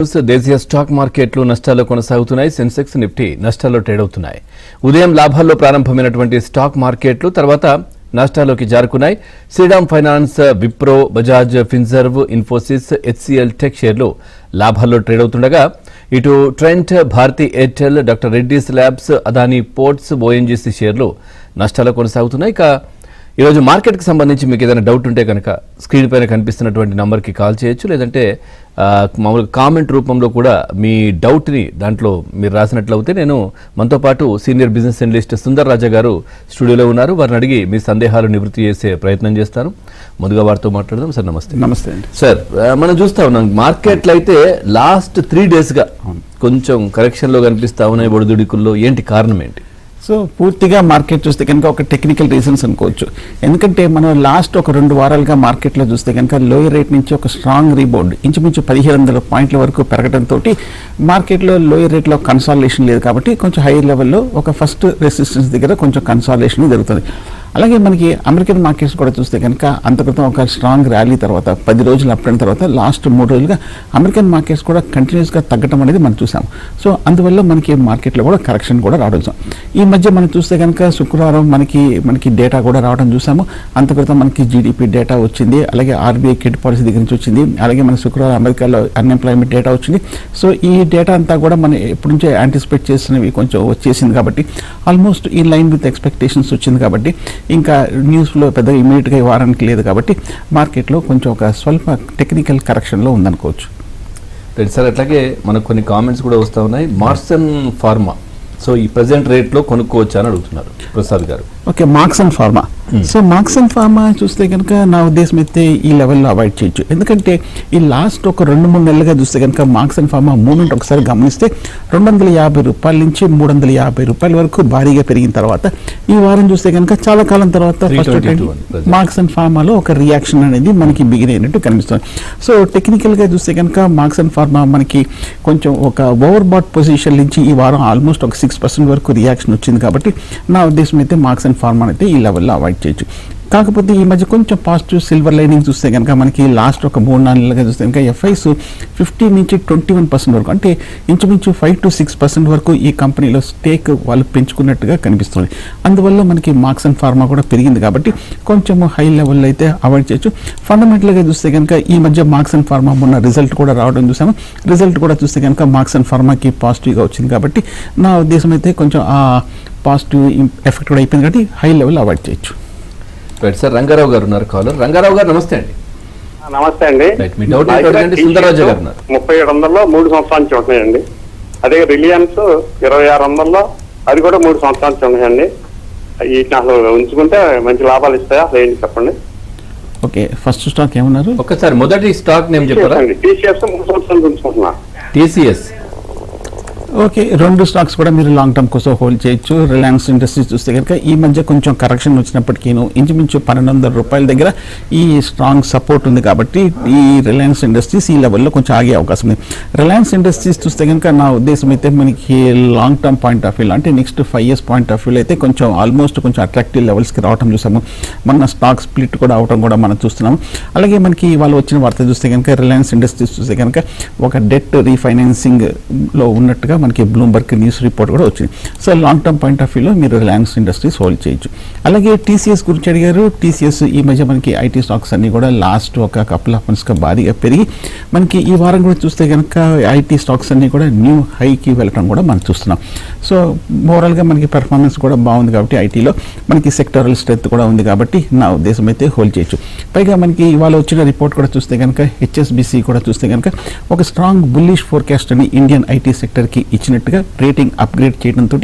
దేశీయ స్టాక్ మార్కెట్లు నష్టాల్లో కొనసాగుతున్నాయి. సెన్సెక్స్, నిఫ్టీ నష్టాల్లో ట్రేడ్ అవుతున్నాయి. ఉదయం లాభాల్లో ప్రారంభమైనటువంటి స్టాక్ మార్కెట్లు తర్వాత నష్టాల్లోకి జారుకున్నాయి. శ్రీరామ్ ఫైనాన్స్, విప్రో, బజాజ్ ఫిన్సర్వ్, ఇన్ఫోసిస్, హెచ్సిఎల్ టెక్ షేర్లు లాభాల్లో ట్రేడ్ అవుతుండగా ఇటు Trent, Bharti Airtel, doctor Reddy's Labs, Adani Ports, ONGC షేర్లు నష్టాల్లో కొనసాగుతున్నాయి. ఇక ఈరోజు మార్కెట్కి సంబంధించి మీకు ఏదైనా డౌట్ ఉంటే కనుక స్క్రీన్ పైన కనిపిస్తున్నటువంటి నంబర్కి కాల్ చేయొచ్చు, లేదంటే మామూలుగా కామెంట్ రూపంలో కూడా మీ డౌట్ని దాంట్లో మీరు రాసినట్లయితే నేను మనతో పాటు సీనియర్ బిజినెస్ అనలిస్ట్ సుందర్ రాజా గారు స్టూడియోలో ఉన్నారు. వారిని అడిగి మీ సందేహాలు నివృత్తి చేసే ప్రయత్నం చేస్తాను. ముందుగా వారితో మాట్లాడదాం. సార్ నమస్తే. నమస్తే అండి. సార్, మనం చూస్తా ఉన్నాం మార్కెట్లు అయితే లాస్ట్ 3 డేస్గా కొంచెం కరెక్షన్లో కనిపిస్తా ఉన్నాయి. ఒడిదుడుకుల్లో ఏంటి కారణం ఏంటి? సో పూర్తిగా మార్కెట్ చూస్తే కనుక ఒక టెక్నికల్ రీజన్స్ అనుకోవచ్చు. ఎందుకంటే మనం లాస్ట్ ఒక 2 వారాలుగా మార్కెట్లో చూస్తే కనుక లోయర్ రేట్ నుంచి ఒక స్ట్రాంగ్ రీబౌండ్ ఇంచుమించు 1700 పాయింట్ల వరకు పెరగడంతో మార్కెట్లో లోయర్ రేట్లో కన్సాలిడేషన్ లేదు కాబట్టి కొంచెం హై లెవెల్లో ఒక ఫస్ట్ రెసిస్టెన్స్ దగ్గర కొంచెం కన్సాలిడేషన్ జరుగుతుంది. అలాగే మనకి అమెరికన్ మార్కెట్స్ కూడా చూస్తే కనుక అంతక్రితం ఒక స్ట్రాంగ్ ర్యాలీ తర్వాత 10 రోజులు అప్ అయిన తర్వాత లాస్ట్ 3 రోజులుగా అమెరికన్ మార్కెట్స్ కూడా కంటిన్యూస్గా తగ్గడం అనేది మనం చూసాం. సో అందువల్ల మనకి మార్కెట్లో కూడా కరెక్షన్ కూడా రావడం. ఈ మధ్య మనం చూస్తే కనుక శుక్రవారం మనకి డేటా కూడా రావడం చూసాము. అంతక్రితం మనకి జీడిపి డేటా వచ్చింది, అలాగే ఆర్బీఐ కిడ్ పాలసీ దగ్గర నుంచి వచ్చింది, అలాగే మన శుక్రవారం అమెరికాలో అన్ఎంప్లాయ్మెంట్ డేటా వచ్చింది. సో ఈ డేటా అంతా కూడా మనం ఎప్పటి నుంచే యాంటిసిపేట్ చేసినవి కొంచెం వచ్చేసింది కాబట్టి ఆల్మోస్ట్ ఈ లైన్ విత్ ఎక్స్పెక్టేషన్స్ వచ్చింది కాబట్టి ఇంకా న్యూస్లో పెద్దగా ఇమీడియట్గా ఈ వారానికి లేదు కాబట్టి మార్కెట్లో కొంచెం ఒక స్వల్ప టెక్నికల్ కరెక్షన్లో ఉందనుకోవచ్చు. సార్, అట్లాగే మనకు కొన్ని కామెంట్స్ కూడా వస్తూ ఉన్నాయి. మార్సన్ ఫార్మా సో ఈ ప్రజెంట్ రేట్లో కొనుక్కోవచ్చా అని అడుగుతున్నారు ప్రసాద్ గారు. Okay, Marksans pharma. So Marksans pharma చూస్తే కనుక నా ఉద్దేశం అయితే ఈ లెవెల్లో అవాయిడ్ చేయొచ్చు. ఎందుకంటే ఈ లాస్ట్ ఒక 2-3 నెలలుగా చూస్తే కనుక మార్క్సన్ ఫార్మా మూమెంట్ ఒకసారి గమనిస్తే 250 రూపాయల నుంచి 350 రూపాయల వరకు భారీగా పెరిగిన తర్వాత ఈ వారం చూస్తే కనుక చాలా కాలం తర్వాత ఫస్ట్ మార్క్సన్ ఫార్మాలో ఒక రియాక్షన్ అనేది మనకి బిగిన్ అయినట్టు కనిపిస్తుంది. సో టెక్నికల్గా చూస్తే కనుక మార్క్సన్ ఫార్మా మనకి కొంచెం ఒక ఓవర్ బాట్ పొజిషన్ నుంచి ఈ వారం ఆల్మోస్ట్ ఒక 6% వరకు రియాక్షన్ వచ్చింది కాబట్టి నా ఉద్దేశం అయితే మార్క్సన్ ఫార్మా అయితే ఈ లెవెల్లో అవాయిడ్ చేయొచ్చు. కాకపోతే ఈ మధ్య కొంచెం పాజిటివ్ సిల్వర్ లైనింగ్ చూస్తే కనుక మనకి లాస్ట్ ఒక 3-4 నెలలుగా చూస్తే కనుక ఎఫ్ఐస్ 15 నుంచి 21% వరకు అంటే ఇంచుమించు 5 to 6% వరకు ఈ కంపెనీలో స్టేక్ వాళ్ళు పెంచుకున్నట్టుగా కనిపిస్తుంది. అందువల్ల మనకి మార్క్సన్ ఫార్మా కూడా పెరిగింది కాబట్టి కొంచెం హై లెవెల్లో అయితే అవాయిడ్ చేయొచ్చు. ఫండమెంటల్గా చూస్తే కనుక ఈ మధ్య మార్క్సన్ ఫార్మా మొన్న రిజల్ట్ కూడా రావడం చూసాము. రిజల్ట్ కూడా చూస్తే కనుక మార్క్సన్ ఫార్మాకి పాజిటివ్గా వచ్చింది కాబట్టి నా ఉద్దేశం అయితే కొంచెం ఆ పాజిటివ్ ఎఫెక్ట్ కూడా అయిపోయింది కాబట్టి హై లెవెల్ అవాయిడ్ చేయొచ్చు. సార్, రంగారావు గారు ఉన్నారు కాలర్. రంగారావు గారు నమస్తే అండి. నమస్తే అండి. మీ డౌట్ ఏంటంటే సుందరరాజు గారు ఉన్నారు. 3700లో 3 సంవత్సరాల నుంచి ఉంటున్నాయండి. అదే రిలయన్స్ 2600లో అది కూడా 3 సంవత్సరాల నుంచి ఉన్నాయండి. వీటిని అసలు ఉంచుకుంటే మంచి లాభాలు ఇస్తాయా అసలు ఏంటి చెప్పండి. ఓకే, ఫస్ట్ స్టాక్ ఏమన్నారు? ఒక్కసారి మొదటి స్టాక్ నేమ్ చెప్పారా? టీసీఎస్ 3 సంవత్సరాలు ఉంచుకుంటున్నా. టీసీఎస్ ఓకే, 2 స్టాక్స్ కూడా మీరు లాంగ్ టర్మ్ కోసం హోల్డ్ చేయొచ్చు. రిలయన్స్ ఇండస్ట్రీస్ చూస్తే కనుక ఈ మధ్య కొంచెం కరెక్షన్ వచ్చినప్పటికీ ఇంచుమించు 1200 రూపాయల దగ్గర ఈ స్ట్రాంగ్ సపోర్ట్ ఉంది కాబట్టి ఈ రిలయన్స్ ఇండస్ట్రీస్ ఈ లెవెల్లో కొంచెం ఆగే అవకాశం ఉంది. రిలయన్స్ ఇండస్ట్రీస్ చూస్తే కనుక నా ఉద్దేశం అయితే మనకి లాంగ్ టర్మ్ పాయింట్ ఆఫ్ వ్యూలో అంటే నెక్స్ట్ 5 years పాయింట్ ఆఫ్ వ్యూలో అయితే కొంచెం ఆల్మోస్ట్ కొంచెం అట్రాక్టివ్ లెవెల్స్కి రావడం చూసాము. మన స్టాక్ స్ప్లిట్ కూడా అవడం కూడా మనం చూస్తున్నాము. అలాగే మనకి వాళ్ళు వచ్చిన వార్త చూస్తే కనుక రిలయన్స్ ఇండస్ట్రీస్ చూస్తే కనుక ఒక డెట్ రీఫైనాన్సింగ్లో ఉన్నట్టుగా మనకి బ్లూంబర్గ్ న్యూస్ రిపోర్ట్ కూడా వచ్చింది. So long term point of వ్యూలో మీరు రిలయన్స్ ఇండస్ట్రీస్ హోల్డ్ చేయొచ్చు. అలాగే టీసీఎస్ గురించి అడిగారు. టీసీఎస్ ఈ మధ్య మనకి ఐటీ స్టాక్స్ అన్ని కూడా లాస్ట్ ఒక కపుల్ ఆఫ్ మంత్స్గా భారీగా పెరిగి మనకి ఈ వారం కూడా చూస్తే కనుక ఐటీ స్టాక్స్ అన్ని కూడా న్యూ హైకి వెళ్ళడం కూడా మనం చూస్తున్నాం. సో ఓవరాల్గా మనకి పెర్ఫార్మెన్స్ కూడా బాగుంది కాబట్టి ఐటీలో మనకి సెక్టరల్ స్ట్రెంత్ కూడా ఉంది కాబట్టి నా ఉద్దేశం అయితే హోల్డ్ చేయొచ్చు. పైగా మనకి ఇవాళ వచ్చిన రిపోర్ట్ కూడా చూస్తే కనుక హెచ్ఎస్బిసి కూడా చూస్తే కనుక ఒక స్ట్రాంగ్ బుల్లిష్ ఫోర్కాస్ట్ అని ఇండియన్ ఐటీ సెక్టర్కి ఇచ్చినట్టుగా రేటింగ్ అప్గ్రేడ్ చేయడంతో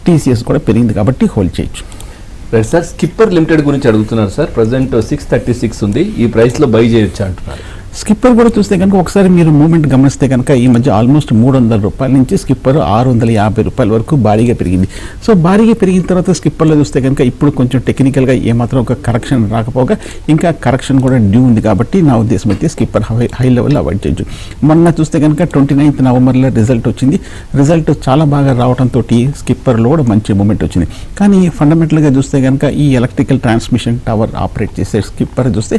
టీసీఎస్ కూడా పెరిగింది కాబట్టి హోల్డ్ చేయొచ్చు. రైట్ సార్, స్కిప్పర్ లిమిటెడ్ గురించి అడుగుతున్నారు సార్. ప్రజెంట్ 636 ఉంది, ఈ ప్రైస్లో బై చేయొచ్చా అంటున్నారు. స్కిప్పర్ కూడా చూస్తే కనుక ఒకసారి మీరు మూమెంట్ గమనిస్తే కనుక ఈ మధ్య ఆల్మోస్ట్ 300 రూపాయల నుంచి స్కిప్పర్ 650 రూపాయల వరకు భారీగా పెరిగింది. సో భారీగా పెరిగిన తర్వాత స్కిప్పర్లో చూస్తే కనుక ఇప్పుడు కొంచెం టెక్నికల్గా ఏమాత్రం ఒక కరెక్షన్ రాకపోగా ఇంకా కరెక్షన్ కూడా డ్యూ ఉంది కాబట్టి నా ఉద్దేశం అయితే స్కిప్పర్ హై లెవెల్ అవాయిడ్ చేయొచ్చు. మొన్న చూస్తే కనుక 29th నవంబర్లో రిజల్ట్ వచ్చింది. రిజల్ట్ చాలా బాగా రావడంతో స్కిప్పర్లో కూడా మంచి మూమెంట్ వచ్చింది. కానీ ఫండమెంటల్గా చూస్తే కనుక ఈ ఎలక్ట్రికల్ ట్రాన్స్మిషన్ టవర్ ఆపరేట్ చేసే స్కిప్పర్ చూస్తే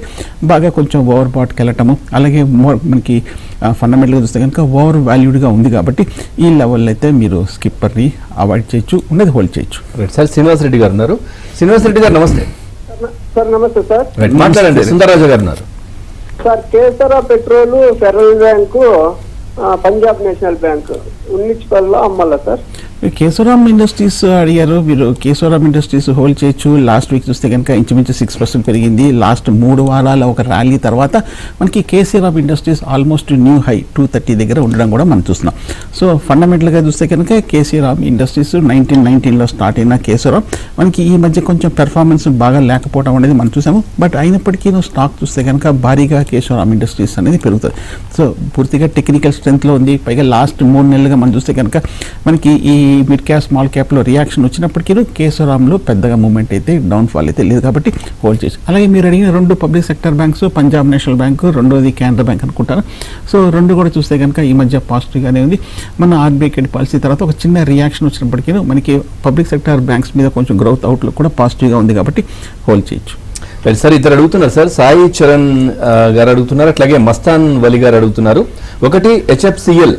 బాగా కొంచెం ఓవర్ బాట్కి వెళ్ళటము అలాగే మనకి ఫండమెంటల్గా చూస్తే కనుక ఓవర్ వాల్యూడ్గా ఉంది కాబట్టి ఈ లెవెల్లో అయితే మీరు స్కిప్పర్ని అవాయిడ్ చేయొచ్చు, ఉన్నది హోల్డ్ చేయొచ్చు. రైట్ సార్, శ్రీనివాస్ రెడ్డి గారు ఉన్నారు. శ్రీనివాస్ రెడ్డి గారు నమస్తే. సార్ నమస్తే సార్. రైట్, మాట్లాడండి. సుందరరాజు గారు ఉన్నారు. సార్ కేసరా petrol, Federal Bank, Punjab National Bank ఉన్నిచ్చిపల్లిలో అమ్మాలా సార్? కేశవరామ్ ఇండస్ట్రీస్ అడిగారు మీరు. కేశవరామ్ ఇండస్ట్రీస్ హోల్డ్ చేయొచ్చు. లాస్ట్ వీక్ చూస్తే కనుక ఇంచుమించు 6% పెరిగింది. లాస్ట్ 3 వారాల ఒక ర్యాలీ తర్వాత మనకి Kesoram industries almost new high 230 దగ్గర ఉండడం కూడా మనం చూస్తున్నాం. సో ఫండమెంటల్గా చూస్తే కనుక కేశవరామ్ ఇండస్ట్రీస్ 1919లో స్టార్ట్ అయిన కేశవరామ్ మనకి ఈ మధ్య కొంచెం పెర్ఫార్మెన్స్ బాగా లేకపోవడం అనేది మనం చూసాము. బట్ అయినప్పటికీ స్టాక్ చూస్తే కనుక భారీగా కేశవరామ్ ఇండస్ట్రీస్ అనేది పెరుగుతుంది. సో పూర్తిగా టెక్నికల్ స్ట్రెంత్లో ఉంది. పైగా లాస్ట్ 3 నెలలుగా మనం చూస్తే కనుక మనకి ఈ మిడ్ క్యాప్ స్మాల్ క్యాప్లో రియాక్షన్ వచ్చినప్పటికీ కేశవరామ్లో పెద్దగా మూవ్మెంట్ అయితే డౌన్ఫాల్ అయితే లేదు కాబట్టి హోల్డ్ చేసి. అలాగే మీరు అడిగిన 2 public sector banks, Punjab national bank, రెండోది కెనరా బ్యాంక్ అనుకుంటారు. సో 2 కూడా చూస్తే కనుక ఈ మధ్య పాజిటివ్గానే ఉంది. మన ఆర్బీఐ క్రెడిట్ పాలసీ తర్వాత ఒక చిన్న రియాక్షన్ వచ్చినప్పటికీ మనకి పబ్లిక్ సెక్టర్ బ్యాంక్స్ మీద కొంచెం గ్రోత్ అవుట్లుక్ కూడా పాజిటివ్గా ఉంది కాబట్టి హోల్డ్ చేయొచ్చు. సార్ ఇద్దరు అడుగుతున్నారు సార్. సాయి చరణ్ గారు అడుగుతున్నారు, అట్లాగే మస్తాన్ వలి గారు అడుగుతున్నారు. ఒకటి హెచ్ఎఫ్సిఎల్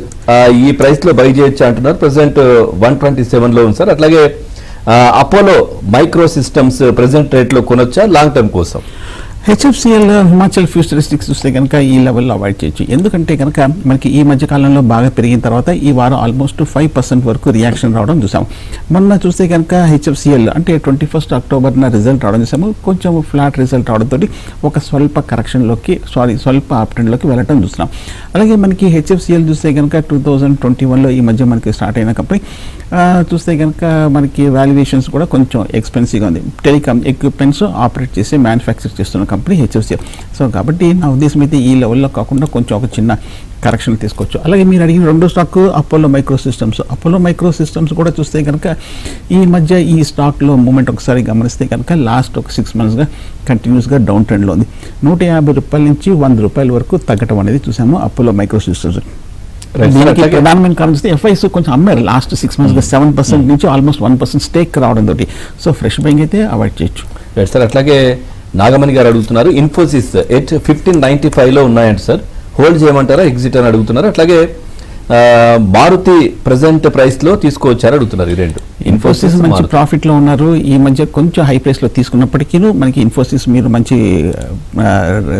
ఈ ప్రైస్ లో బై చేయొచ్చు అంటున్నారు. ప్రెసెంట్ 127 లో ఉంది సార్. అట్లాగే Apollo micro systems present rate లో కొనొచ్చా లాంగ్ టర్మ్ కోసం? హెచ్ఎఫ్సిఎల్ హిమాచల్ ఫ్యూచరిస్టిక్స్ చూస్తే కనుక ఈ లెవెల్లో అవాయిడ్ చేయొచ్చు. ఎందుకంటే కనుక మనకి ఈ మధ్య కాలంలో బాగా పెరిగిన తర్వాత ఈ వారం ఆల్మోస్ట్ 5% వరకు రియాక్షన్ రావడం చూసాము. మొన్న చూస్తే కనుక హెచ్ఎఫ్సిఎల్ అంటే 21 అక్టోబర్న రిజల్ట్ రావడం చూసాము. కొంచెం ఫ్లాట్ రిజల్ట్ రావడంతో ఒక స్వల్ప కరెక్షన్లోకి స్వల్ప అప్ట్రెండ్లోకి వెళ్ళటం చూస్తున్నాం. అలాగే మనకి హెచ్ఎఫ్సిఎల్ చూస్తే కనుక 2021లో ఈ మధ్య మనకి స్టార్ట్ అయిన కంపెనీ చూస్తే కనుక మనకి వాల్యుయేషన్స్ కూడా కొంచెం ఎక్స్పెన్సివ్గా ఉంది. టెలికామ్ ఎక్విప్మెంట్స్ ఆపరేట్ చేసి మ్యానుఫ్యాక్చర్ చేస్తున్న కంపెనీ హెచ్ఎఫ్సిఎల్. సో కాబట్టి నా ఉద్దేశం అయితే ఈ లెవెల్లో కాకుండా కొంచెం ఒక చిన్న కరెక్షన్ తీసుకోవచ్చు. అలాగే మీరు అడిగిన 2 stock Apollo micro systems. Apollo micro systems కూడా చూస్తే కనుక ఈ మధ్య ఈ స్టాక్లో మూమెంట్ ఒకసారి గమనిస్తే కనుక లాస్ట్ ఒక 6 మంత్స్గా కంటిన్యూస్గా డౌన్ ట్రెండ్లో ఉంది. 150 రూపాయల నుంచి 100 రూపాయల వరకు తగ్గటం అనేది చూసాము అపోలో మైక్రో సిస్టమ్స్. దీనికి ప్రధానమైన కారణం చూస్తే ఎఫ్ఐస్ కొంచెం అమ్మారు లాస్ట్ 6 మంత్స్గా 7% నుంచి ఆల్మోస్ట్ 1% స్టేక్ రావడంతో. సో ఫ్రెష్ బయింగ్ అయితే అవాయిడ్ చేయొచ్చు. సార్ అట్లాగే నాగమణి గారు అడుగుతున్నారు, ఇన్ఫోసిస్ 1595 లో ఉన్నాయంట సార్, హోల్డ్ చేయమంటారా ఎగ్జిట్ అని అడుగుతున్నారు. అట్లాగే మారుతి ప్రెసెంట్ ప్రైస్ లో తీసుకోవచ్చారు అడుగుతున్నారు. ఈ 2 ఇన్ఫోసిస్ మంచి ప్రాఫిట్ లో ఉన్నారు. ఈ మధ్య కొంచెం హై ప్రైస్ లో తీసుకున్నప్పటికీ మనకి ఇన్ఫోసిస్ మీరు మంచి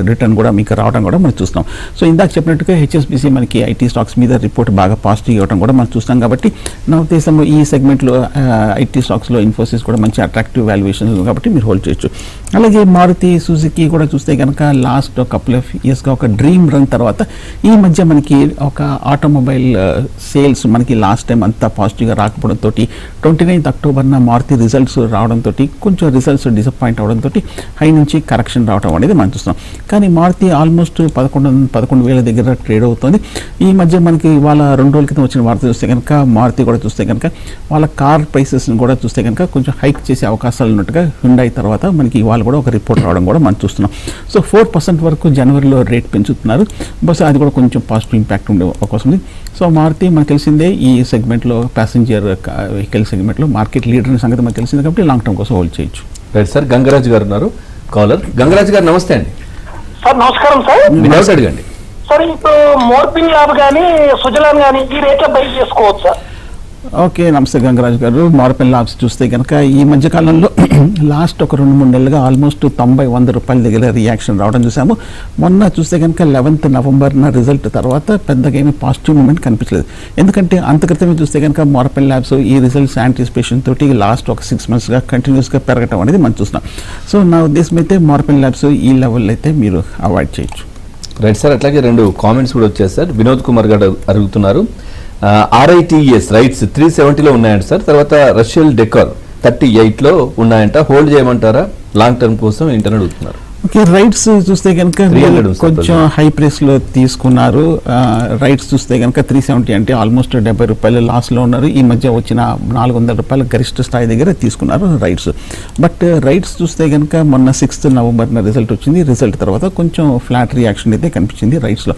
రిటర్న్ కూడా మీకు రావడం కూడా మనం చూస్తున్నాం. సో ఇందాక చెప్పినట్టుగా హెచ్ఎస్బిసి మనకి ఐటీ స్టాక్స్ మీద రిపోర్ట్ బాగా పాజిటివ్ ఇవ్వడం కూడా మనం చూస్తాం. కాబట్టి నా ఉద్దేశంలో ఈ సెగ్మెంట్లో ఐటీ స్టాక్స్లో ఇన్ఫోసిస్ కూడా మంచి అట్రాక్టివ్ వాల్యుయేషన్ కాబట్టి మీరు హోల్డ్ చేయొచ్చు. అలాగే మారుతి సుజుకి కూడా చూస్తే కనుక లాస్ట్ కపుల్ ఆఫ్ ఇయర్స్గా ఒక డ్రీమ్ రన్ తర్వాత ఈ మధ్య మనకి ఒక ఆటోమొబైల్ సేల్స్ మనకి లాస్ట్ టైం అంతా పాజిటివ్గా రాకపోవడంతో 29 అక్టోబర్న మారుతి రిజల్ట్స్ రావడంతో కొంచెం రిజల్ట్స్ డిసప్పాయింట్ అవడంతో హై నుంచి కరెక్షన్ రావడం అనేది మనం చూస్తున్నాం. కానీ మారుతి ఆల్మోస్ట్ 11,000 దగ్గర ట్రేడ్ అవుతుంది. ఈ మధ్య మనకి వాళ్ళ 2 రోజుల క్రితం వచ్చిన వార్త చూస్తే కనుక మారుతి కూడా చూస్తే కనుక వాళ్ళ కార్ ప్రైసెస్ని కూడా చూస్తే కనుక కొంచెం హైక్ చేసే అవకాశాలు ఉన్నట్టుగా హ్యుండాయ్ తర్వాత మనకి ఇవాళ కూడా ఒక రిపోర్ట్ రావడం కూడా మనం చూస్తున్నాం. సో 4% వరకు జనవరిలో రేట్ పెంచుతున్నారు. బస్ అది కూడా కొంచెం పాజిటివ్ ఇంపాక్ట్ ఉండే అవకాశం ఉంది. సో మారుతి మనకు తెలిసిందే ఈ సెగ్మెంట్లో ప్యాసింజర్ వెహికల్ సెగ్మెంట్లో మార్కెట్ లీడర్ అనే సంగతి మనకు తెలిసింది కాబట్టి లాంగ్ టర్మ్ కోసం హోల్డ్ చేయొచ్చు. రైట్ సార్, గంగరాజ్ గారు ఉన్నారు కాలర్. గంగరాజ్ గారు నమస్తే అండి. సార్ నమస్కారం సార్. డౌట్ అడగండి సార్. ఇప్పుడు మోర్పిన్ ల్యాబ్ కానీ సుజలాన్ కానీ ఈ రేట్లో బై చేసుకోవచ్చు సార్? ఓకే, నమస్తే గంగరాజు గారు. మార్పెన్ ల్యాబ్స్ చూస్తే కనుక ఈ మధ్యకాలంలో లాస్ట్ ఒక 2-3 నెలలుగా ఆల్మోస్ట్ 90-100 రూపాయల దగ్గర రియాక్షన్ రావడం చూసాము. మొన్న చూస్తే కనుక 11th నవంబర్న రిజల్ట్ తర్వాత పెద్దగా ఏమీ పాజిటివ్ మూమెంట్ కనిపించలేదు. ఎందుకంటే అంతక్రితమే చూస్తే కనుక మార్పెన్ ల్యాబ్స్ ఈ రిజల్ట్స్ యాంటిసిపేషన్ తోటి లాస్ట్ ఒక 6 మంత్స్గా కంటిన్యూస్గా పెరగడం అనేది మనం చూస్తున్నాం. సో నా ఉద్దేశం అయితే మార్పెన్ ల్యాబ్స్ ఈ లెవెల్లో అయితే మీరు అవాయిడ్ చేయొచ్చు. రైట్ సార్, అట్లాగే 2 కామెంట్స్ కూడా వచ్చాయి సార్. వినోద్ కుమార్ గారు అడుగుతున్నారు, RITES రైట్స్ 370లో ఉన్నాయంట సార్. తర్వాత రష్యల్ డెకార్ 38లో ఉన్నాయంట, హోల్డ్ చేయమంటారా లాంగ్ టర్మ్ కోసం ఏంటని అడుగుతున్నారు. ఓకే, రైట్స్ చూస్తే కనుక కొంచెం హై ప్రైస్లో తీసుకున్నారు. రైట్స్ చూస్తే కనుక 370 అంటే ఆల్మోస్ట్ 70 రూపాయలు లాస్లో ఉన్నారు. ఈ మధ్య వచ్చిన 400 రూపాయల గరిష్ట స్థాయి దగ్గర తీసుకున్నారు రైట్స్. బట్ రైట్స్ చూస్తే కనుక మొన్న 6th నవంబర్న రిజల్ట్ వచ్చింది. రిజల్ట్ తర్వాత కొంచెం ఫ్లాట్ రియాక్షన్ అయితే కనిపించింది రైట్స్లో.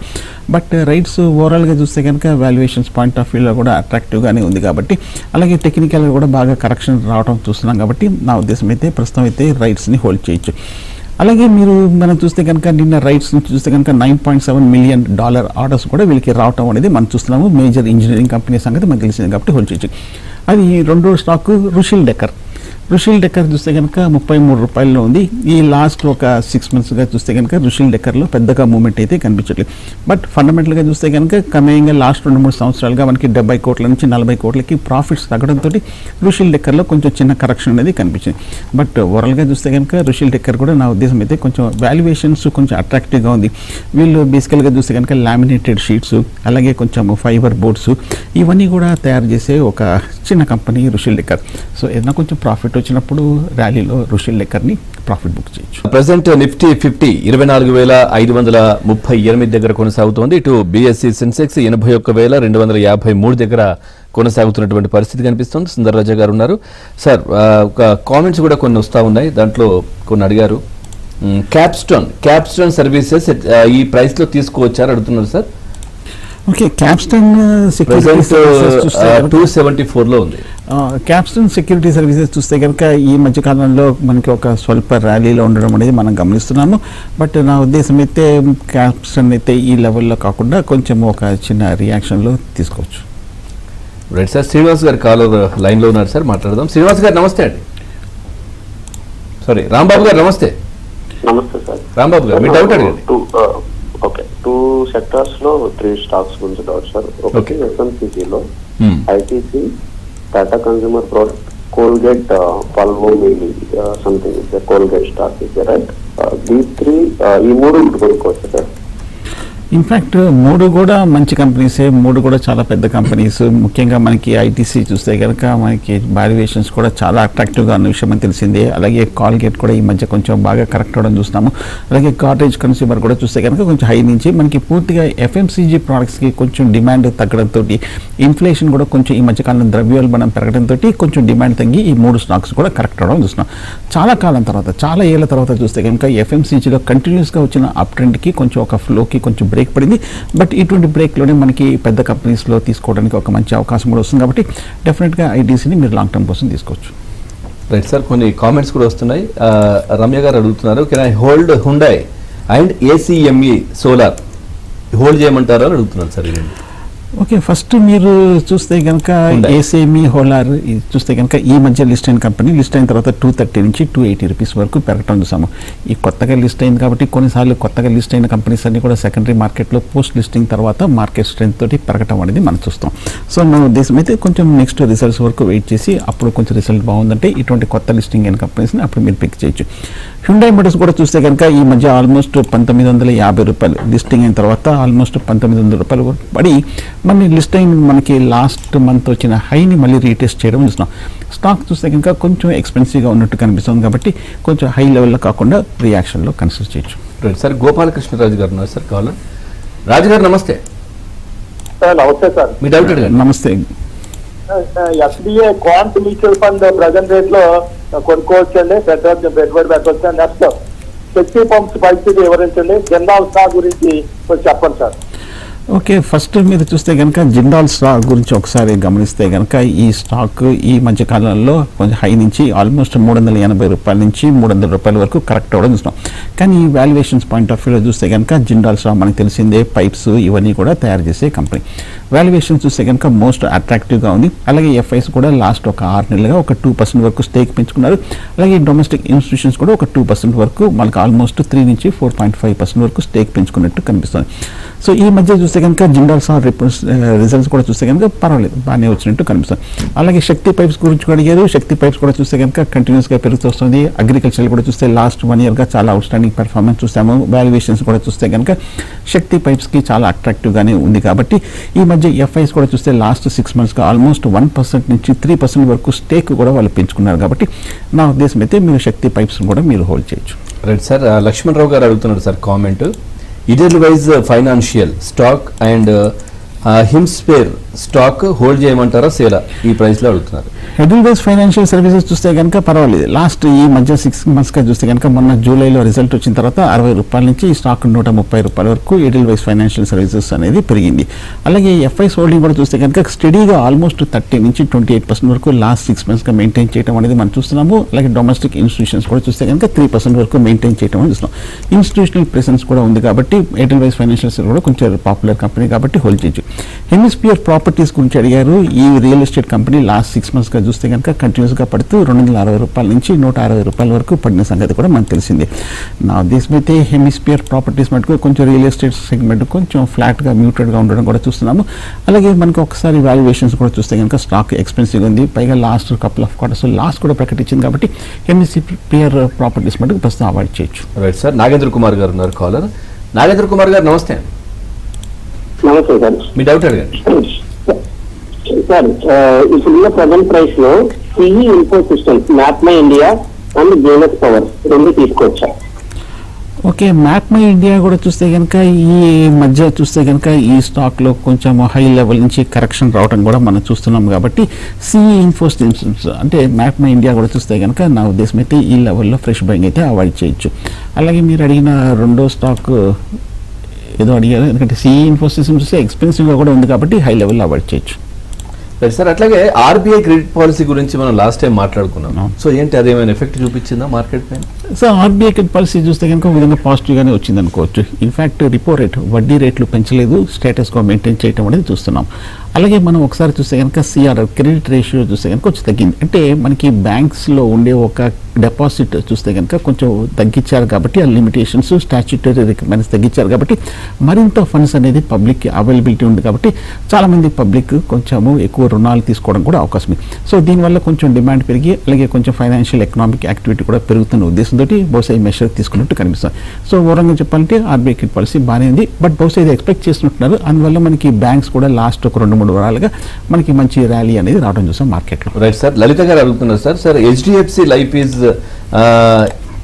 బట్ రైట్స్ ఓవరాల్గా చూస్తే కనుక వాల్యుయేషన్స్ పాయింట్ ఆఫ్ వ్యూలో కూడా అట్రాక్టివ్గానే ఉంది కాబట్టి, అలాగే టెక్నికల్గా కూడా బాగా కరెక్షన్ రావడం చూస్తున్నాం కాబట్టి నా ఉద్దేశం అయితే ప్రస్తుతం అయితే రైట్స్ని హోల్డ్ చేయొచ్చు. అలాగే మీరు మనం చూస్తే కనుక నిన్న రైట్స్ నుంచి చూస్తే కనుక $9.7 మిలియన్ ఆర్డర్స్ కూడా వీళ్ళకి రావటం అనేది మనం చూస్తున్నాము. మేజర్ ఇంజనీరింగ్ కంపెనీ సంగతి మనకు తెలిసింది కాబట్టి హోల్డ్ చేయొచ్చు. అది రెండో స్టాక్ రుషిల్ డెక్కర్ చూస్తే కనుక $33 ఉంది. ఈ లాస్ట్ ఒక 6 monthsగా చూస్తే కనుక రుషిల్ డెక్కర్లో పెద్దగా మూవ్మెంట్ అయితే కనిపించట్లేదు. బట్ ఫండమెంటల్గా చూస్తే కనుక కమేయంగా లాస్ట్ 2-3 సంవత్సరాలుగా మనకి 70 కోట్ల నుంచి 40 కోట్లకి ప్రాఫిట్స్ తగ్గడంతో రుషిల్ డెక్కర్లో కొంచెం చిన్న కరెక్షన్ అనేది కనిపించింది. బట్ ఓవరాల్గా చూస్తే కనుక రుషిల్ డెక్కర్ కూడా నా ఉద్దేశం అయితే కొంచెం వాల్యుయేషన్స్ కొంచెం అట్రాక్టివ్గా ఉంది. వీళ్ళు బేసికల్గా చూస్తే కనుక లామినేటెడ్ షీట్స్ అలాగే కొంచెం ఫైబర్ బోర్డ్స్ ఇవన్నీ కూడా తయారు చేసే ఒక చిన్న కంపెనీ రుషిల్ డెక్కర్. సో ఏదైనా కొంచెం ప్రాఫిట్ వచ్చినప్పుడు ర్యాలీలో రుషిల్ డెక్కర్ని ప్రాఫిట్ బుక్ చేయొచ్చు. ప్రెసెంట్ నిఫ్టీ 50 24,538 దగ్గర కొనసాగుతోంది. ఇటు బీఎస్సీ సెన్సెక్స్ 81,253 దగ్గర కొనసాగుతున్నటువంటి పరిస్థితి కనిపిస్తుంది. సుందర్రాజా గారు ఉన్నారు. సార్, ఒక కామెంట్స్ కూడా కొన్ని వస్తూ ఉన్నాయి. దాంట్లో కొన్ని అడిగారు. క్యాప్స్టోన్ సర్వీసెస్ ఈ ప్రైస్ లో తీసుకోవచ్చారు అడుగుతున్నారు సార్. ఓకే, క్యాప్స్టన్ ప్రెసెంట్ 274 లో ఉంది. క్యాప్స్టన్ సెక్యూరిటీ సర్వీసెస్ చూస్తే కనుక ఈ మధ్యకాలంలో మనకి ఒక స్వల్ప ర్యాలీలో ఉండడం అనేది మనం గమనిస్తున్నాము. బట్ నా ఉద్దేశం అయితే క్యాప్స్టన్ అయితే ఈ లెవెల్లో కాకుండా కొంచెం ఒక చిన్న రియాక్షన్లో తీసుకోవచ్చు. రైట్ సార్, శ్రీనివాస్ గారు కాలర్ లైన్లో ఉన్నారు సార్, మాట్లాడదాం. శ్రీనివాస్ గారు నమస్తే అండి. సారీ, రాంబాబు గారు నమస్తే. నమస్తే సార్. రాంబాబు గారు మీ డౌట్ అడగండి. ఓకే, 2 సెక్టార్స్ లో 3 స్టాక్స్ గురించి డౌట్ సార్. ఒకటి ఎఫ్ఎంసీజీలో ITC, Tata Consumer Product, Colgate, Palmolive something Colgate stock is right. D3 ఈ 3 కొనుక్కోవచ్చు సార్. ఇన్ఫ్యాక్ట్ 3 కూడా మంచి కంపెనీసే, 3 కూడా చాలా పెద్ద కంపెనీస్. ముఖ్యంగా మనకి ఐటీసీ చూస్తే కనుక మనకి వాల్యుయేషన్స్ కూడా చాలా అట్రాక్టివ్గా ఉన్న విషయం అని తెలిసిందే. అలాగే కాల్గేట్ కూడా ఈ మధ్య కొంచెం బాగా కరెక్ట్ అవ్వడం చూస్తున్నాము. అలాగే కాటేజ్ కన్స్యూమర్ కూడా చూస్తే కనుక కొంచెం హై నుంచి మనకి పూర్తిగా ఎఫ్ఎంసీజీ ప్రోడక్ట్స్కి కొంచెం డిమాండ్ తగ్గడంతో ఇన్ఫ్లేషన్ కూడా కొంచెం ఈ మధ్యకాలంలో ద్రవ్యోల్బణం పెరగడంతో కొంచెం డిమాండ్ తగ్గి ఈ 3 స్టాక్స్ కూడా కరెక్ట్ అవ్వడం చూస్తున్నాం. చాలా కాలం తర్వాత, చాలా ఏళ్ల తర్వాత చూస్తే కనుక ఎఫ్ఎంసీజీలో కంటిన్యూస్గా వచ్చిన అప్ ట్రెండ్కి కొంచెం ఒక ఫ్లోకి కొంచెం బ్రేక్ పడింది. బట్ ఇటువంటి బ్రేక్లోనే మనకి పెద్ద కంపెనీస్లో తీసుకోవడానికి ఒక మంచి అవకాశం కూడా వస్తుంది. కాబట్టి డెఫినెట్గా ఐటీసీని మీరు లాంగ్ టర్మ్ కోసం తీసుకోవచ్చు. రైట్ సార్, కొన్ని కామెంట్స్ కూడా వస్తున్నాయి. రమ్య గారు అడుగుతున్నారు, can I hold Hyundai and ఏసీఎంఈ solar hold చేయమంటారా అని అడుగుతున్నారు సార్. ఓకే, ఫస్ట్ మీరు చూస్తే కనుక ఏసీఎంఈ హోలార్ చూస్తే కనుక ఈ మధ్య లిస్ట్ అయిన కంపెనీ, లిస్ట్ అయిన తర్వాత 230 నుంచి 280 రూపీస్ వరకు పెరగటం చూసాము. ఈ కొత్తగా లిస్ట్ అయింది కాబట్టి కొన్నిసార్లు కొత్తగా లిస్ట్ అయిన కంపెనీస్ అన్ని కూడా సెకండరీ మార్కెట్లో పోస్ట్ లిస్టింగ్ తర్వాత మార్కెట్ స్ట్రెంత్ తోటి పెరగటం అనేది మనం చూస్తాం. సో నా ఉద్దేశం అయితే కొంచెం నెక్స్ట్ రిజల్ట్స్ వరకు వెయిట్ చేసి అప్పుడు కొంచెం రిజల్ట్ బాగుందంటే ఇటువంటి కొత్త లిస్టింగ్ అయిన కంపెనీస్ని అప్పుడు మీరు పిక్ చేయొచ్చు. హ్యుండై మోటార్స్ కూడా చూస్తే కనుక ఈ మధ్య ఆల్మోస్ట్ $1,950 లిస్టింగ్ అయిన తర్వాత ఆల్మోస్ట్ $1,900 పడి మళ్ళీ లిస్ట్ అయిన మనకి లాస్ట్ మంత్ వచ్చిన హైని మళ్ళీ రీటెస్ట్ చేయడం చూస్తున్నాం. స్టాక్ చూస్తే కనుక కొంచెం ఎక్స్పెన్సివ్గా ఉన్నట్టు కనిపిస్తుంది కాబట్టి కొంచెం హై లెవెల్లో కాకుండా రియాక్షన్లో కన్సిడర్ చేయొచ్చు. రైట్ సార్, గోపాలకృష్ణరాజు గారు ఉన్నారు సార్ కావాలా. రాజు గారు నమస్తే. నమస్తే సార్. మీ డౌట్ అడగండి. నమస్తే. SBI quant mutual fund present rate లో కొనుక్కోవచ్చండి, పెట్టుబడి పెట్టవచ్చు. నెక్స్ట్ శక్తి పంప్స్ పరిస్థితి వివరించండి. జిందాల్ స్టాక్ గురించి చెప్పండి సార్. ఓకే, ఫస్ట్ మీరు చూస్తే కనుక జిందాల్ స్టాక్ గురించి ఒకసారి గమనిస్తే కనుక ఈ స్టాక్ ఈ మధ్య కాలంలో కొంచెం హై నుంచి ఆల్మోస్ట్ $380 నుంచి $300 వరకు కరెక్ట్ అవ్వడం చూస్తున్నాం. కానీ ఈ వాల్యుయేషన్స్ పాయింట్ ఆఫ్ వ్యూలో చూస్తే కనుక జిందాల్ స్టాక్ మనకు తెలిసిందే పైప్స్ ఇవన్నీ కూడా తయారు చేసే కంపెనీ. వాల్యుయేషన్ చూస్తే కనుక మోస్ట్ అట్రాక్టివ్గా ఉంది. అలాగే ఎఫ్ఐస్ కూడా లాస్ట్ ఒక 6 నెలలుగా ఒక 2% వరకు స్టేక్ పెంచుకున్నారు. అలాగే డొమెస్టిక్ ఇన్స్టిట్యూషన్స్ కూడా ఒక 2% వరకు మనకు ఆల్మోస్ట్ 3 నుంచి 4.5% వరకు స్టేక్ పెంచుకున్నట్టు కనిపిస్తుంది. సో ఈ మధ్య చూస్తే కనుక జిందాల్ స్టాక్ రిజల్ట్స్ కూడా చూస్తే కనుక పర్వాలేదు, బాగానే వచ్చినట్టు కనిపిస్తుంది. అలాగే శక్తి పైప్స్ గురించి కూడా అడిగారు. శక్తి పైప్స్ కూడా చూస్తే కనుక కంటిన్యూస్గా పెరుగుతూ వస్తుంది. అగ్రికల్చర్ కూడా చూస్తే లాస్ట్ 1 yearగా చాలా అవుట్ స్టాండింగ్ పెర్ఫార్మెన్స్ చూస్తాము. వాల్యుయేషన్స్ కూడా చూస్తే కనుక శక్తి పైప్స్కి చాలా అట్రాక్టివ్గానే ఉంది. కాబట్టి ఈ మధ్య ఎఫ్ఐస్ కూడా చూస్తే లాస్ట్ 6 monthsగా ఆల్మోస్ట్ 1% నుంచి 3% వరకు స్టేక్ కూడా వాళ్ళు పెంచుకున్నారు. కాబట్టి నా ఉద్దేశం అయితే మీరు శక్తి పైప్స్ కూడా మీరు హోల్డ్ చేయొచ్చు. రైట్ సార్, లక్ష్మణరావు గారు అడుగుతున్నారు sir comment. Edelweiss Financial stock and హిమ్స్పేర్ స్టాక్ హోల్డ్ చేయమంటారా సేలా ఈ ప్రైస్ లో అడుగుతున్నారు. ఎడిల్వైస్ ఫైనాన్షియల్ సర్వీసెస్ చూస్తే కనుక పర్వాలేదు. లాస్ట్ ఈ మధ్య 6 months గా చూస్తే కనుక మొన్న జూలైలో రిజల్ట్ వచ్చిన తర్వాత 60 రూపాయల నుంచి ఈ స్టాక్ 130 రూపాయల వరకు ఎడిల్వైస్ ఫైనాన్షియల్ సర్వీసెస్ అనేది పెరిగింది. అలాగే ఎఫ్ఐస్ హోల్డింగ్ కూడా చూస్తే కనుక స్టడీగా ఆల్మోస్ట్ 30 నుంచి 28% వరకు లాస్ట్ 6 months గా మెయింటైన్ చేయడం అనేది మనం చూస్తున్నాము. అలాగే డొమెస్టిక్ ఇన్స్టిట్యూషన్స్ కూడా చూస్తే కనుక 3% వరకు మెయింటైన్ చేయడం అని చూస్తున్నాం. ఇన్స్టిట్యూషనల్ ప్రెసెన్స్ కూడా ఉంది కాబట్టి ఎడిల్వైస్ ఫైనాన్షియల్ సర్వీసెస్ కూడా కొంచెం పాపులర్ కంపెనీ కాబట్టి హోల్డ్ చేయొచ్చు. హెమిస్పియర్ ప్రాపర్టీస్ గురించి అడిగారు. ఈ real estate company last 6 months గా చూస్తే కనుక కంటిన్యూస్ గా పడుతూ 260 రూపాయల నుంచి 160 రూపాయల వరకు పడిన సంగతి కూడా మనకు తెలిసింది. నా ఉద్దేశం అయితే హెమిస్పియర్ ప్రాపర్టీస్ మటుకు కొంచెం రియల్ ఎస్టేట్ సెగ్మెంట్ కొంచెం ఫ్లాట్ గా మ్యూటెడ్ గా ఉండడం కూడా చూస్తున్నాము. అలాగే మనకు ఒకసారి వాల్యుయేషన్స్ కూడా చూస్తే కనుక స్టాక్ ఎక్స్పెన్సివ్ ఉంది. పైగా last couple of quarters last కూడా ప్రకటించింది కాబట్టి హెమిస్పియర్ ప్రాపర్టీస్ మటుకు ప్రస్తుతం అవాయిడ్ చేయొచ్చు. Right sir. నాగేంద్ర కుమార్ గారు ఉన్నారు కాలర్. నాగేంద్ర కుమార్ గారు నమస్తే. నమస్తే సార్. మీ డౌట్ అడగండి సార్. ఇప్పుడున్న ప్రజెంట్ ప్రైస్ లో C E Info Systems, MapmyIndia and J S Power రెండు తీసుకోవచ్చా? ఓకే, మ్యాప్మై ఇండియా కూడా చూస్తే కనుక ఈ మధ్య చూస్తే కనుక ఈ స్టాక్లో కొంచెం హై లెవెల్ నుంచి కరెక్షన్ రావడం కూడా మనం చూస్తున్నాం కాబట్టి సిఈ ఇన్ఫో సిస్టమ్స్ అంటే మ్యాప్మై ఇండియా కూడా చూస్తే కనుక నా ఉద్దేశం అయితే ఈ లెవెల్లో ఫ్రెష్ బయింగ్ అయితే అవాయిడ్ చేయొచ్చు. అలాగే మీరు అడిగిన రెండో స్టాక్ ఏదో అడిగారు, ఎందుకంటే సిఈ ఇన్ఫో సిస్టమ్స్ చూస్తే ఎక్స్పెన్సివ్గా కూడా ఉంది కాబట్టి హై లెవెల్లో అవాయిడ్ చేయొచ్చు. సార్ అట్లాగే ఆర్బీఐ క్రెడిట్ పాలసీ గురించి మనం లాస్ట్ టైం మాట్లాడుకున్నాం. సో ఏంటి అదేమైనా ఎఫెక్ట్ చూపించిందా మార్కెట్ పైన? సో ఆర్బీఐ క్రెడిట్ పాలసీ చూస్తే కనుక ఒక విధంగా పాజిటివ్గానే వచ్చింది అనుకోవచ్చు. ఇన్ఫ్యాక్ట్ రిపో రేట్ వడ్డీ రేట్లు పెంచలేదు, స్టేటస్గా మెయింటైన్ చేయడం అనేది చూస్తున్నాం. అలాగే మనం ఒకసారి చూస్తే కనుక సిఆర్ఆర్ క్రెడిట్ రేషియో చూస్తే కనుక కొంచెం తగ్గింది. అంటే మనకి బ్యాంక్స్లో ఉండే ఒక డిపాజిట్ చూస్తే కనుక కొంచెం తగ్గించారు కాబట్టి ఆ లిమిటేషన్స్ స్టాచ్యుటరీ రిక్వైర్మెంట్స్ తగ్గించారు కాబట్టి మరింత ఫండ్స్ అనేది పబ్లిక్ అవైలబిలిటీ ఉంది కాబట్టి చాలామంది పబ్లిక్ కొంచెము ఎక్కువ రుణాలు తీసుకోవడం కూడా అవకాశం ఉంది. సో దీనివల్ల కొంచెం డిమాండ్ పెరిగి అలాగే కొంచెం ఫైనాన్షియల్ ఎకనామిక్ యాక్టివిటీ కూడా పెరుగుతున్న ఉద్దేశంతో బహుశా ఈ మెషర్ తీసుకున్నట్టు కనిపిస్తుంది. సో ఓవరాల్గా చెప్పాలంటే ఆర్బీఐ క్రెడిట్ పాలసీ బాగానే ఉంది. బట్ బహుశా ఇది ఎక్స్పెక్ట్ చేస్తున్నారు. అందువల్ల మనకి బ్యాంక్స్ కూడా లాస్ట్ ఒక 2-3 వారాలుగా మనకి మంచి ర్యాలీ అనేది రావడం చూసాం మార్కెట్లో. Right sir. లలిత గారు అడుగుతున్నారు sir HDFC life is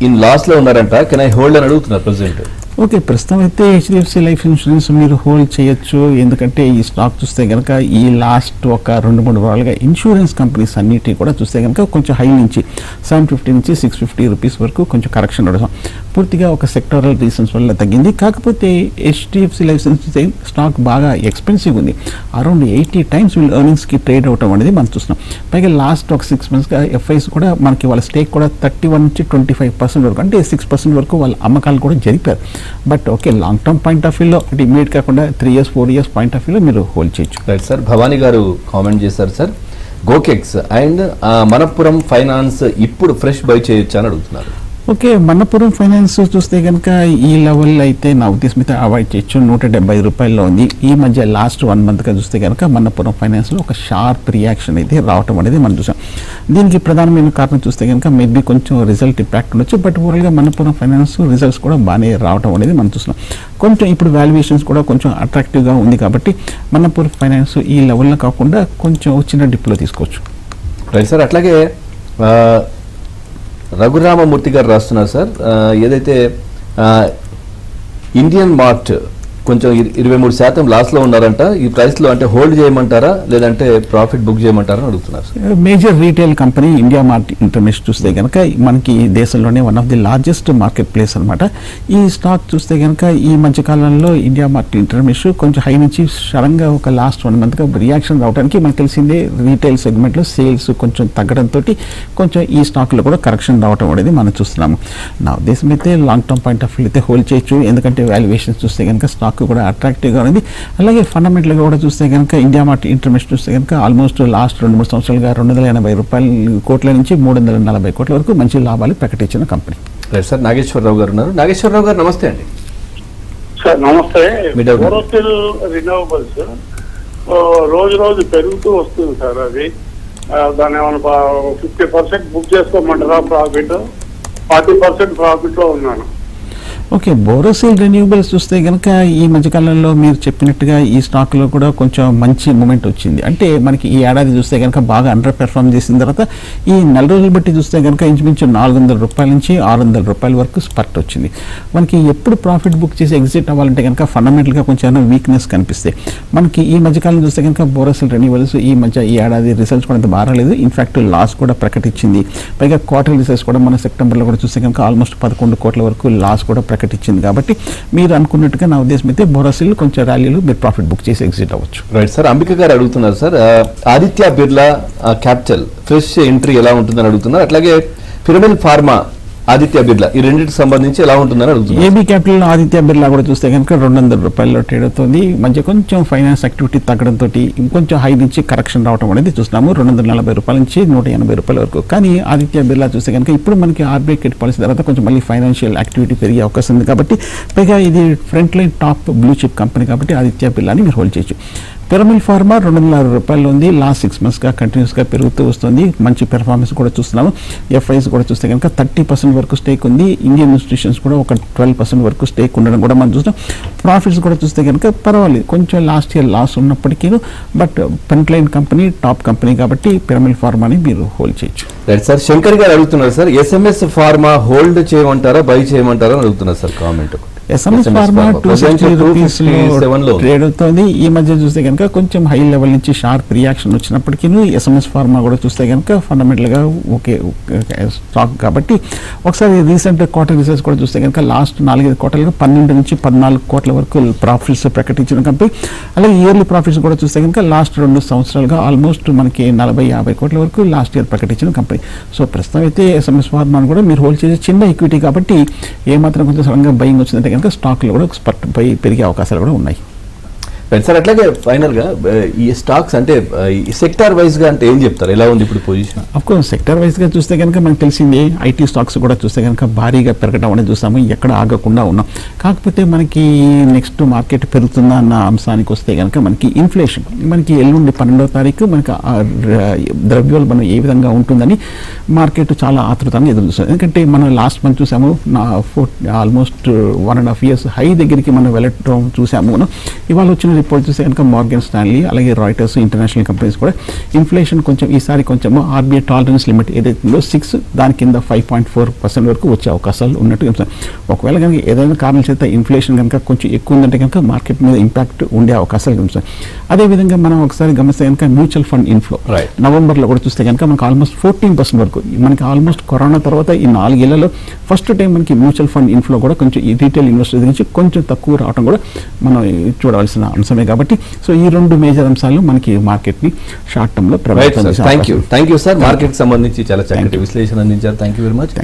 in loss లో ఉన్నారంట, కెన్ ఐ హోల్డ్ అని అడుగుతున్నారు ప్రెసిడెంట్. ఓకే, ప్రస్తుతం అయితే హెచ్డిఎఫ్సి లైఫ్ ఇన్సూరెన్స్ మీరు హోల్డ్ చేయొచ్చు. ఎందుకంటే ఈ స్టాక్ చూస్తే కనుక ఈ లాస్ట్ ఒక 2-3 వారాలుగా ఇన్సూరెన్స్ కంపెనీస్ అన్నిటి కూడా చూస్తే కనుక కొంచెం హై నుంచి 750 నుంచి 650 రూపీస్ వరకు కొంచెం కరెక్షన్ రావడం పూర్తిగా ఒక సెక్టరల్ రీజన్స్ వల్ల తగ్గింది. కాకపోతే హెచ్డిఎఫ్సి లైఫ్ ఇన్సూరెన్స్ స్టాక్ బాగా ఎక్స్పెన్సివ్ ఉంది. అరౌండ్ 80 times వీళ్ళు ఎర్నింగ్స్కి ట్రేడ్ అవటం అనేది మనం చూస్తున్నాం. పైగా లాస్ట్ ఒక 6 monthsగా ఎఫ్ఐస్ కూడా మనకి వాళ్ళ స్టేక్ కూడా 31 నుంచి 25% వరకు అంటే 6% వరకు వాళ్ళ అమ్మకాలు కూడా జరిపారు. But okay, long term point of వ్యూలో అంటే ఇమీడియట్ కాకుండా 3 years 4 years పాయింట్ ఆఫ్ వ్యూలో మీరు హోల్డ్ చేయొచ్చు. Right sir. భవానీ గారు కామెంట్ చేశారు సార్, గోకెక్స్ అండ్ మనప్పురం ఫైనాన్స్ ఇప్పుడు ఫ్రెష్ బై చేయొచ్చు అని అడుగుతున్నారు. ఓకే, మన్నపురం ఫైనాన్స్ చూస్తే కనుక ఈ లెవెల్ అయితే నా ఉద్దేశం అయితే అవాయిడ్ చేయొచ్చు. 170 రూపాయల్లో ఉంది. ఈ మధ్య లాస్ట్ 1 monthగా చూస్తే కనుక మన్నపురం ఫైనాన్స్లో ఒక షార్ప్ రియాక్షన్ అయితే రావటం అనేది మనం చూసాం. దీనికి ప్రధానమైన కారణం చూస్తే కనుక మేబీ కొంచెం రిజల్ట్ ఇంపాక్ట్ ఉండొచ్చు. బట్ ఓవరాల్గా మన్నపురం ఫైనాన్స్ రిజల్ట్స్ కూడా బాగానే రావటం అనేది మనం చూస్తున్నాం. కొంచెం ఇప్పుడు వాల్యుయేషన్స్ కూడా కొంచెం అట్రాక్టివ్గా ఉంది కాబట్టి మన్నపురం ఫైనాన్స్ ఈ లెవెల్లో కాకుండా కొంచెం చిన్న డిప్లో తీసుకోవచ్చు. Right sir. అట్లాగే రఘురామమూర్తి గారు రాస్తున్నారు సార్, ఏదైతే ఇండియన్ మార్ట్ కొంచెం 23% లాస్లో ఉన్నారంట, ఈ ప్రైస్లో అంటే హోల్డ్ చేయమంటారా లేదంటే ప్రాఫిట్ బుక్ చేయమంటారా అని అడుగుతున్నారు. Major retail company India mart international చూస్తే కనుక మనకి దేశంలోనే one of the largest market place అనమాట. ఈ స్టాక్ చూస్తే కనుక ఈ మధ్య కాలంలో ఇండియా మార్ట్ ఇంటర్నేషనల్ కొంచెం హై నుంచి సడన్గా ఒక లాస్ట్ 1 monthగా రియాక్షన్ రావడానికి మనకు తెలిసిందే రీటైల్ సెగ్మెంట్లో సేల్స్ కొంచెం తగ్గడంతో కొంచెం ఈ స్టాక్లో కూడా కరెక్షన్ రావడం అనేది మనం చూస్తున్నాము. నా ఉద్దేశం అయితే long term point of view అయితే హోల్డ్ చేయొచ్చు. ఎందుకంటే వాల్యుయేషన్స్ చూస్తే కనుక స్టాక్ కూడా అట్రాక్టివ్గా ఉంది. అలాగే ఫండమెంటల్గా కూడా చూస్తే కనుక ఇండియా మార్ట్ ఇంటర్నేషనల్ చూస్తే కనుక ఆల్మోస్ట్ లాస్ట్ 2-3 సంవత్సరాలుగా 280 కోట్ల నుంచి 340 కోట్ల వరకు మంచి లాభాలు ప్రకటించిన కంపెనీ. Right sir. నాగేశ్వరరావు గారు ఉన్నారు. నాగేశ్వరరావు గారు నమస్తే అండి. సార్ నమస్తే. మీ డౌట్. బోరోసిల్ రిన్యూవబుల్స్ రోజు రోజు పెరుగుతూ వస్తుంది సార్. అది దాన్ని ఏమైనా 50% బుక్ చేసుకోమంటారా? ప్రాఫిట్ 40% ప్రాఫిట్ లో ఉన్నాను. ఓకే, బోరోసిల్ రెన్యూబుల్స్ చూస్తే కనుక ఈ మధ్యకాలంలో మీరు చెప్పినట్టుగా ఈ స్టాక్లో కూడా కొంచెం మంచి మూమెంట్ వచ్చింది. అంటే మనకి ఈ ఏడాది చూస్తే కనుక బాగా అండర్ పెర్ఫార్మ్ చేసిన తర్వాత ఈ నెల రోజులు బట్టి చూస్తే కనుక ఇంచుమించు ₹400 నుంచి ₹600 వరకు స్పర్ట్ వచ్చింది. మనకి ఎప్పుడు ప్రాఫిట్ బుక్ చేసి ఎగ్జిట్ అవ్వాలంటే కనుక ఫండమెంటల్గా కొంచెం వీక్నెస్ కనిపిస్తాయి. మనకి ఈ మధ్యకాలం చూస్తే కనుక బోరోసిల్ రెన్యూబుల్స్ ఈ ఏడాది రిజల్ట్స్ కూడా అంత బాగాలేదు. ఇన్ఫాక్ట్ లాస్ కూడా ప్రకటించింది. పైగా క్వార్టర్ రిజల్ట్స్ కూడా మన సెప్టెంబర్లో కూడా చూస్తే కనుక ఆల్మోస్ట్ 11 కోట్ల వరకు లాస్ కూడా ప్రకటించింది. కాబట్టి మీరు అనుకున్నట్టుగా నా ఉద్దేశం అయితే బోరోసిల్ కొంచెం ర్యాలీలో మీరు ప్రాఫిట్ బుక్ చేసి ఎగ్జిట్ అవ్వచ్చు. రైట్ సార్, అంబిక గారు అడుగుతున్నారు sir, Aditya Birla capital fresh entry ఎలా ఉంటుందని అడుగుతున్నారు. అట్లాగే పిరమిల్ ఫార్మా ఆదిత్య బిర్లా ఈ రెండింటికి సంబంధించి ఎలా ఉంటుందని అడుగుతున్నారు. ఏబీ క్యాపిటల్ ఆదిత్య బిర్లా కూడా చూస్తే కనుక ₹200 ట్రేడ్ అవుతుంది. మధ్య కొంచెం ఫైనాన్స్ యాక్టివిటీ తగ్గడంతో ఇంకొంచెం హై నుంచి కరెక్షన్ రావడం అనేది చూస్తున్నాము. ₹240 నుంచి ₹180 వరకు. కానీ ఆదిత్య బిర్లా చూస్తే కనుక ఇప్పుడు మనకి ఆర్బీఐ కిట్ పాలసీ తర్వాత కొంచెం మళ్ళీ ఫైనాన్షియల్ యాక్టివిటీ పెరిగే అవకాశం ఉంది. కాబట్టి పైగా ఇది front line top blue chip company కాబట్టి ఆదిత్య బిర్లాని మీరు హోల్డ్ చేయొచ్చు. పిరమిల్ ఫార్మా ₹260 ఉంది. లాస్ట్ 6 monthsగా కంటిన్యూస్గా పెరుగుతూ వస్తుంది. మంచి పెర్ఫార్మెన్స్ కూడా చూస్తున్నాము. ఎఫ్ఐస్ కూడా చూస్తే కనుక 30% వరకు స్టేక్ ఉంది. ఇండియన్ ఇన్స్టిట్యూషన్స్ కూడా ఒక 12% వరకు స్టేక్ ఉండడం కూడా మనం చూస్తాం. ప్రాఫిట్స్ కూడా చూస్తే కనుక పర్వాలేదు, కొంచెం లాస్ట్ ఇయర్ లాస్ ఉన్నప్పటికీ but front line company top company కాబట్టి పిరమిల్ ఫార్మాని మీరు హోల్డ్ చేయొచ్చు. రైట్ సార్, శంకర్ గారు అడుగుతున్నారు సార్, ఎస్ఎంఎస్ ఫార్మా హోల్డ్ చేయమంటారా బై చేయమంటారా అని అడుగుతున్నారు sir. Comment SMS pharma ₹260 trade అవుతుంది. ఈ మధ్య చూస్తే కనుక కొంచెం హై లెవెల్ నుంచి షార్ప్ రియాక్షన్ వచ్చినప్పటికీ ఎస్ఎంఎస్ ఫార్మా కూడా చూస్తే కనుక ఫండమెంటల్గా ఓకే స్టాక్ కాబట్టి ఒకసారి రీసెంట్ క్వార్టర్ రిజల్ట్స్ కూడా చూస్తే కనుక లాస్ట్ 4-5 క్వార్టర్లుగా 12 నుంచి 14 కోట్ల వరకు ప్రాఫిట్స్ ప్రకటించిన కంపెనీ. అలాగే ఇయర్లీ ప్రాఫిట్స్ కూడా చూస్తే కనుక లాస్ట్ 2 సంవత్సరాలుగా ఆల్మోస్ట్ మనకి 40-50 కోట్ల వరకు లాస్ట్ ఇయర్ ప్రకటించిన కంపెనీ. సో ప్రస్తుతం అయితే ఎస్ఎంఎస్ ఫార్మాను కూడా మీరు హోల్డ్ చేసే చిన్న ఈక్విటీ కాబట్టి ఏమాత్రం కొంచెం సడన్గా బయింగ్ వచ్చిందంటే కనుక స్టాక్లో కూడా స్పర్ట్ పై పెరిగే అవకాశాలు కూడా ఉన్నాయి. సార్ అట్లాగే ఫైనల్ గా ఈ స్టాక్స్ అంటే సెక్టార్ వైజ్ గా అంటే ఏం చెప్తారు, ఎలా ఉంది ఇప్పుడు పొజిషన్? అఫ్కోర్స్ సెక్టార్ వైజ్ గా చూస్తే కనుక మనకు తెలిసింది ఐటీ స్టాక్స్ కూడా చూస్తే కనుక భారీగా పెరగడం అనేది చూస్తాము. ఎక్కడ ఆగకుండా ఉన్నాం. కాకపోతే మనకి నెక్స్ట్ మార్కెట్ పెరుగుతుందా అన్న అంశానికి వస్తే కనుక మనకి ఇన్ఫ్లేషన్ మనకి ఎల్లుండి 12వ తారీఖు మనకి ద్రవ్యోల్బణం ఏ విధంగా ఉంటుందని మార్కెట్ చాలా ఆతృతంగా ఎదురు చూస్తుంది. ఎందుకంటే మనం లాస్ట్ మంత్ చూసాము ఆల్మోస్ట్ 1.5 years హై దగ్గరికి మనం వెళ్ళటం చూసాము. మనం ఇవాళ వచ్చిన రిపోర్ట్ చూస్తే కనుక మార్గన్ స్టాన్లీ అలాగే రాయిటర్స్ ఇంటర్నేషనల్ కంపెనీస్ కూడా ఇన్ఫ్లేషన్ కొంచెం ఈసారి కొంచెం ఆర్బీఐ టాలరెన్స్ లిమిట్ ఏదైతే 6 దాని కింద 5.4% వరకు వచ్చే అవకాశాలు ఉన్నట్టుగా. ఒకవేళ కనుక ఏదైనా కారణం చేత ఇన్ఫ్లేషన్ కనుక కొంచెం ఎక్కువ ఉందంటే కనుక మార్కెట్ మీద ఇంపాక్ట్ ఉండే అవకాశాలు కనిపిస్తాయి. అదేవిధంగా మనం ఒకసారి గమనిస్తే కనుక మ్యూచువల్ ఫండ్ ఇన్ఫ్లో నవంబర్లో కూడా చూస్తే కనుక మనకు ఆల్మోస్ట్ 14% వరకు మనకి ఆల్మోస్ట్ కరోనా తర్వాత ఈ 4 ఏళ్లలో ఫస్ట్ టైం మనకి మ్యూచువల్ ఫండ్ ఇన్ఫ్లో కూడా కొంచెం ఈ రీటైల్ ఇన్వెస్టర్స్ నుంచి కొంచెం తక్కువ రావడం కూడా మనం చూడవలసిన అంశమే. కాబట్టి సో ఈ 2 మేజర్ అంశాలు మనకి మార్కెట్ ని షార్ట్ టర్మ్ లో ప్రభావితం చేసే. థ్యాంక్ యూ సార్, మార్కెట్ సంబంధించి చాలా చక్కటి విశ్లేషణ అందించారు. Thank you very much.